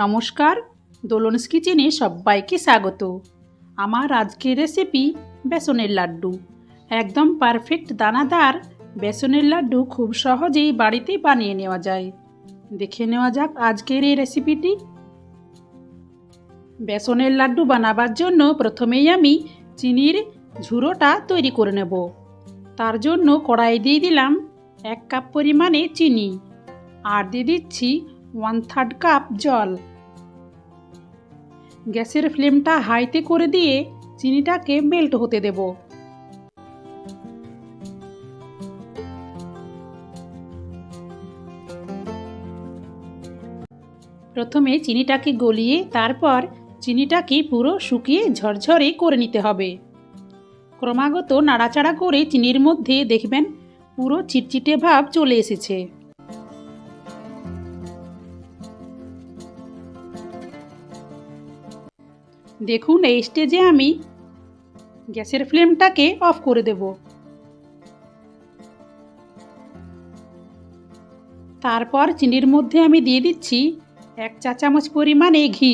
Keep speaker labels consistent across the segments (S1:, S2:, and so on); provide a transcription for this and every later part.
S1: নমস্কার, দোলনস কিচেনে সবাইকে স্বাগত। আমার আজকের রেসিপি বেসনের লাড্ডু। একদম পারফেক্ট দানাদার বেসনের লাড্ডু খুব সহজেই বাড়িতে বানিয়ে নেওয়া যায়। দেখে নেওয়া যাক আজকের এই রেসিপিটি। বেসনের লাড্ডু বানাবার জন্য প্রথমেই আমি চিনির ঝুড়োটা তৈরি করে নেব। তার জন্য কড়াই দিয়ে দিলাম 1 কাপ পরিমাণে চিনি আর দিয়ে দিচ্ছি 1/3 কাপ জল। গ্যাসের ফ্লেমটা হাইতে করে দিয়ে চিনিটাকে মেল্ট হতে দেব। প্রথমে চিনিটাকে গলিয়ে তারপর চিনিটাকে পুরো শুকিয়ে ঝরঝরে করে নিতে হবে। ক্রমাগত নাড়াচাড়া করে চিনির মধ্যে দেখবেন পুরো চিটচিটে ভাব চলে এসেছে। দেখুন এই স্টেজে আমি গ্যাসের ফ্লেমটাকে অফ করে দেব। তারপর চিনির মধ্যে আমি দিয়ে দিচ্ছি 1 চা চামচ পরিমাণে ঘি।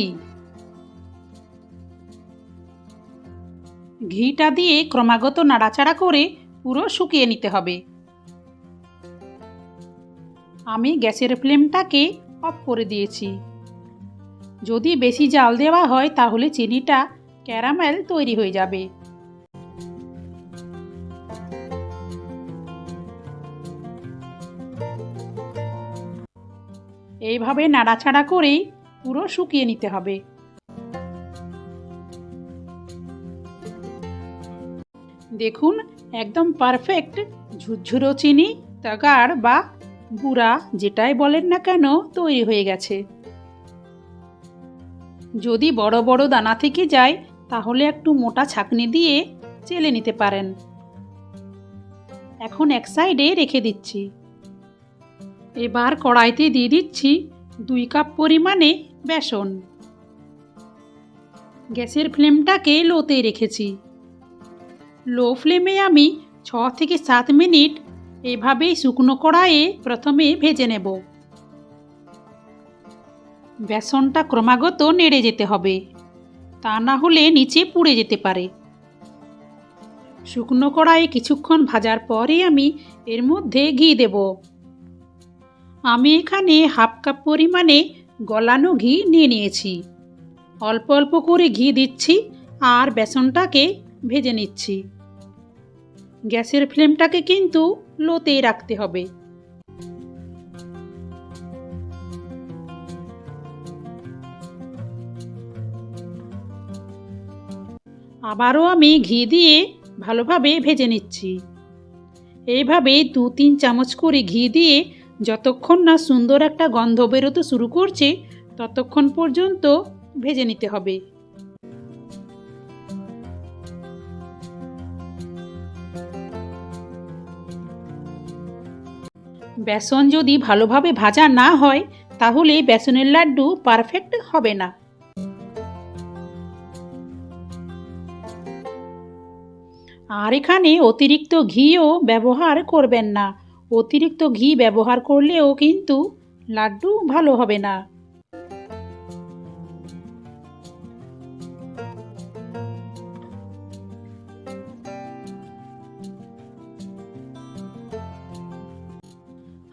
S1: ঘিটা দিয়ে ক্রমাগত নাড়াচাড়া করে পুরো শুকিয়ে নিতে হবে। আমি গ্যাসের ফ্লেমটাকে অফ করে দিয়েছি। যদি বেশি জাল দেওয়া হয় তাহলে চিনিটা ক্যারামেল তৈরি হয়ে যাবে। এইভাবে নাড়াচাড়া করেই পুরো শুকিয়ে নিতে হবে। দেখুন একদম পারফেক্ট ঝুরঝুরো চিনি তাগাড় বা বুড়া যেটাই বলেন না কেন তৈরি হয়ে গেছে। যদি বড় বড় দানা থেকে যায় তাহলে একটু মোটা ছাঁকনি দিয়ে চেলে নিতে পারেন। এখন এক সাইডে রেখে দিচ্ছি। এবার কড়াইতে দিয়ে দিচ্ছি 2 কাপ পরিমাণে বেসন। গ্যাসের ফ্লেমটাকে লোতে রেখেছি। লো ফ্লেমে আমি 6 থেকে 7 মিনিট এভাবেই শুকনো কড়াইয়ে প্রথমে ভেজে নেব। বেসনটা ক্রমাগত নেড়ে যেতে হবে, তা না হলে নিচে পুড়ে যেতে পারে। শুকনো কড়াইয়ে কিছুক্ষণ ভাজার পরে আমি এর মধ্যে ঘি দেব। আমি এখানে 1/2 কাপ পরিমাণে গলানো ঘি নিয়ে নিয়েছি। অল্প অল্প করে ঘি দিচ্ছি আর বেসনটাকে ভেজে নিচ্ছি। গ্যাসের ফ্লেমটাকে কিন্তু লোতেই রাখতে হবে। আবারও আমি ঘি দিয়ে ভালোভাবে ভেজে নিচ্ছি। এইভাবে 2-3 চামচ করে ঘি দিয়ে যতক্ষণ না সুন্দর একটা গন্ধ বেরোতে শুরু করছে ততক্ষণ পর্যন্ত ভেজে নিতে হবে। বেসন যদি ভালোভাবে ভাজা না হয় তাহলে বেসনের লাড্ডু পারফেক্ট হবে না। আর এখানে অতিরিক্ত ঘিও ব্যবহার করবেন না। অতিরিক্ত ঘি ব্যবহার করলেও কিন্তু লাড্ডু ভালো হবে না।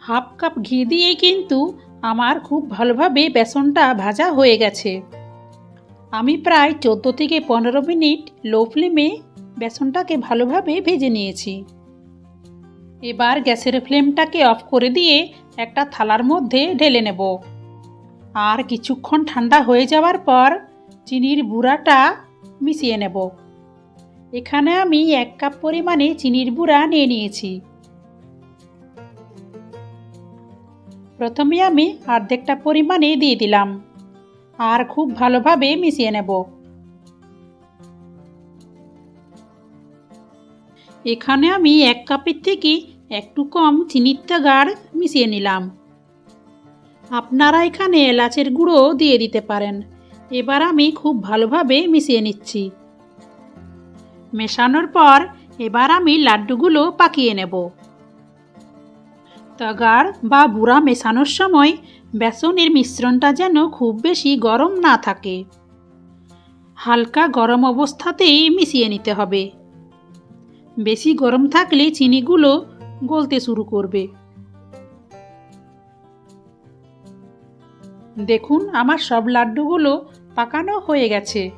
S1: হাফ কাপ ঘি দিয়ে কিন্তু আমার খুব ভালোভাবে বেসনটা ভাজা হয়ে গেছে। আমি প্রায় 14 থেকে 15 মিনিট লো ফ্লেমে বেসনটাকে ভালোভাবে ভেজে নিয়েছি। এবার গ্যাসের ফ্লেমটাকে অফ করে দিয়ে একটা থালার মধ্যে ঢেলে নেব। আর কিছুক্ষণ ঠান্ডা হয়ে যাওয়ার পর চিনির গুঁড়াটা মিশিয়ে নেব। এখানে আমি 1 কাপ পরিমাণে চিনির গুঁড়া নিয়ে নিয়েছি। প্রথমে আমি অর্ধেকটা পরিমাণে দিয়ে দিলাম আর খুব ভালোভাবে মিশিয়ে নেব। এখানে আমি 1 কাপের থেকে একটু কম চিনির তাগাড় মিশিয়ে নিলাম। আপনারা এখানে এলাচের গুঁড়ো দিয়ে দিতে পারেন। এবার আমি খুব ভালোভাবে মিশিয়ে নিচ্ছি। মেশানোর পর এবার আমি লাড্ডুগুলো পাকিয়ে নেব। তাগাড় বা বুড়া মেশানোর সময় বেসনের মিশ্রণটা যেন খুব বেশি গরম না থাকে, হালকা গরম অবস্থাতেই মিশিয়ে নিতে হবে। বেশি গরম থাকলে চিনিগুলো গলতে শুরু করবে। দেখুন আমার সব লাড্ডুগুলো পাকানো হয়ে গেছে।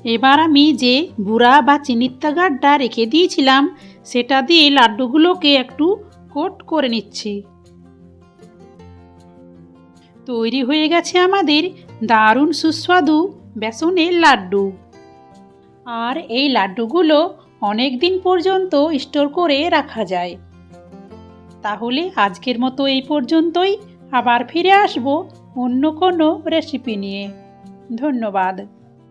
S1: এবার আমি যে গুঁড়া বা চিনির তাগাড়টা রেখে দিয়েছিলাম সেটা দিয়ে লাড্ডুগুলোকে একটু কোট করে নিচ্ছি। তৈরি হয়ে গেছে আমাদের দারুণ সুস্বাদু বেসনের লাড্ডু। আর এই লাড্ডুগুলো অনেক দিন পর্যন্ত স্টোর করে রাখা যায়। তাহলে আজকের মতো এই পর্যন্তই। আবার ফিরে আসবো অন্য কোনো রেসিপি নিয়ে। ধন্যবাদ।